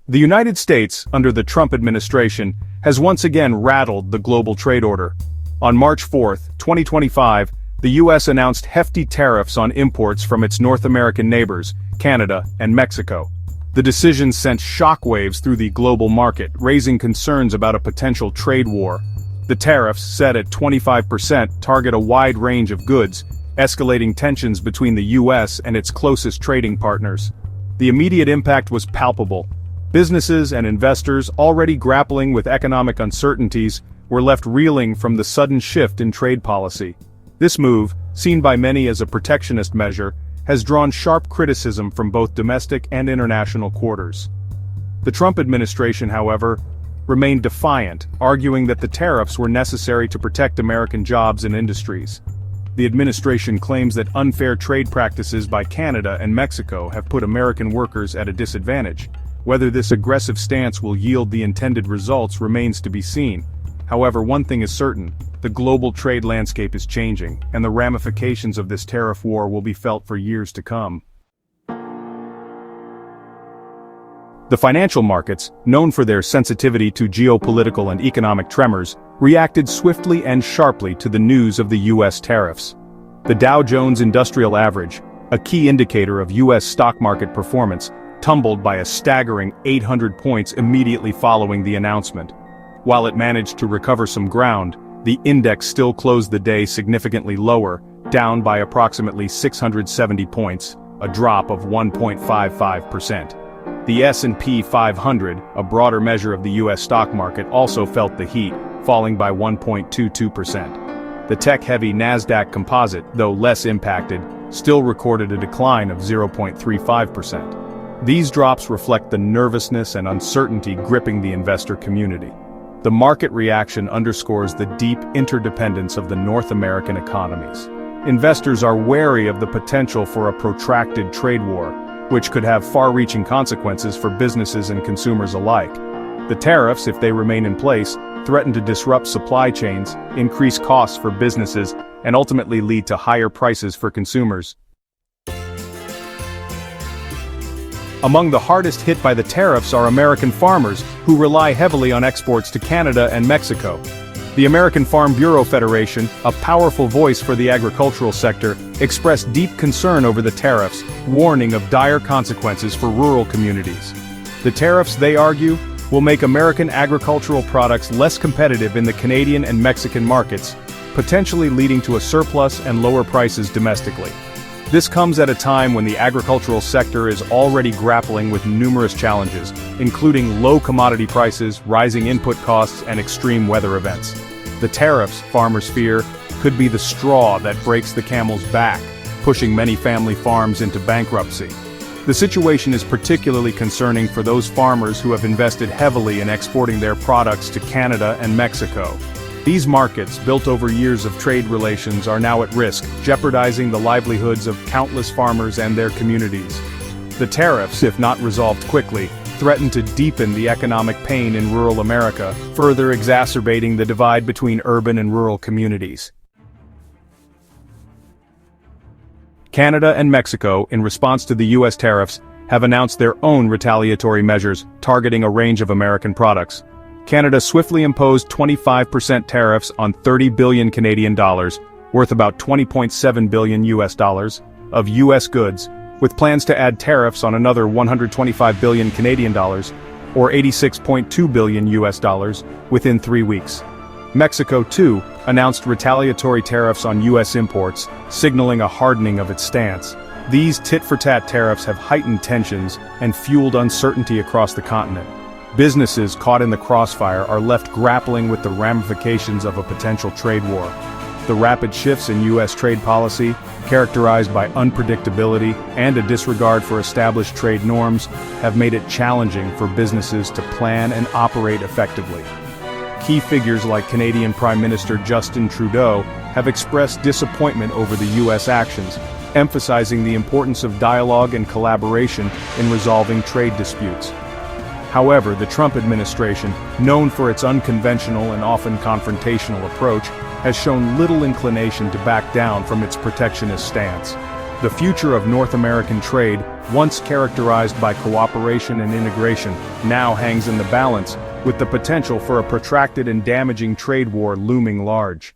The United States, under the Trump administration, has once again rattled the global trade order. On March 4, 2025, the U.S. announced hefty tariffs on imports from its North American neighbors, Canada and Mexico. The decision sent shockwaves through the global market, raising concerns about a potential trade war. The tariffs, set at 25%, target a wide range of goods, escalating tensions between the U.S. and its closest trading partners. The immediate impact was palpable. Businesses and investors, already grappling with economic uncertainties, were left reeling from the sudden shift in trade policy. This move, seen by many as a protectionist measure, has drawn sharp criticism from both domestic and international quarters. The Trump administration, however, remained defiant, arguing that the tariffs were necessary to protect American jobs and industries. The administration claims that unfair trade practices by Canada and Mexico have put American workers at a disadvantage. Whether this aggressive stance will yield the intended results remains to be seen. However, one thing is certain: the global trade landscape is changing, and the ramifications of this tariff war will be felt for years to come. The financial markets, known for their sensitivity to geopolitical and economic tremors, reacted swiftly and sharply to the news of the U.S. tariffs. The Dow Jones Industrial Average, a key indicator of U.S. stock market performance, tumbled by a staggering 800 points immediately following the announcement. While it managed to recover some ground, the index still closed the day significantly lower, down by approximately 670 points, a drop of 1.55%. The S&P 500, a broader measure of the U.S. stock market, also felt the heat, falling by 1.22%. The tech-heavy Nasdaq Composite, though less impacted, still recorded a decline of 0.35%. These drops reflect the nervousness and uncertainty gripping the investor community. The market reaction underscores the deep interdependence of the North American economies. Investors are wary of the potential for a protracted trade war, which could have far-reaching consequences for businesses and consumers alike. The tariffs, if they remain in place, threaten to disrupt supply chains, increase costs for businesses, and ultimately lead to higher prices for consumers. Among the hardest hit by the tariffs are American farmers, who rely heavily on exports to Canada and Mexico. The American Farm Bureau Federation, a powerful voice for the agricultural sector, expressed deep concern over the tariffs, warning of dire consequences for rural communities. The tariffs, they argue, will make American agricultural products less competitive in the Canadian and Mexican markets, potentially leading to a surplus and lower prices domestically. This comes at a time when the agricultural sector is already grappling with numerous challenges, including low commodity prices, rising input costs, and extreme weather events. The tariffs, farmers fear, could be the straw that breaks the camel's back, pushing many family farms into bankruptcy. The situation is particularly concerning for those farmers who have invested heavily in exporting their products to Canada and Mexico. These markets, built over years of trade relations, are now at risk, jeopardizing the livelihoods of countless farmers and their communities. The tariffs, if not resolved quickly, threaten to deepen the economic pain in rural America, further exacerbating the divide between urban and rural communities. Canada and Mexico, in response to the U.S. tariffs, have announced their own retaliatory measures targeting a range of American products. Canada swiftly imposed 25% tariffs on 30 billion Canadian dollars, worth about 20.7 billion US dollars, of US goods, with plans to add tariffs on another 125 billion Canadian dollars, or 86.2 billion US dollars, within 3 weeks. Mexico, too, announced retaliatory tariffs on US imports, signaling a hardening of its stance. These tit-for-tat tariffs have heightened tensions and fueled uncertainty across the continent. Businesses caught in the crossfire are left grappling with the ramifications of a potential trade war. The rapid shifts in U.S. trade policy, characterized by unpredictability and a disregard for established trade norms, have made it challenging for businesses to plan and operate effectively. Key figures like Canadian Prime Minister Justin Trudeau have expressed disappointment over the U.S. actions, emphasizing the importance of dialogue and collaboration in resolving trade disputes. However, the Trump administration, known for its unconventional and often confrontational approach, has shown little inclination to back down from its protectionist stance. The future of North American trade once characterized by cooperation and integration, now hangs in the balance, with the potential for a protracted and damaging trade war looming large.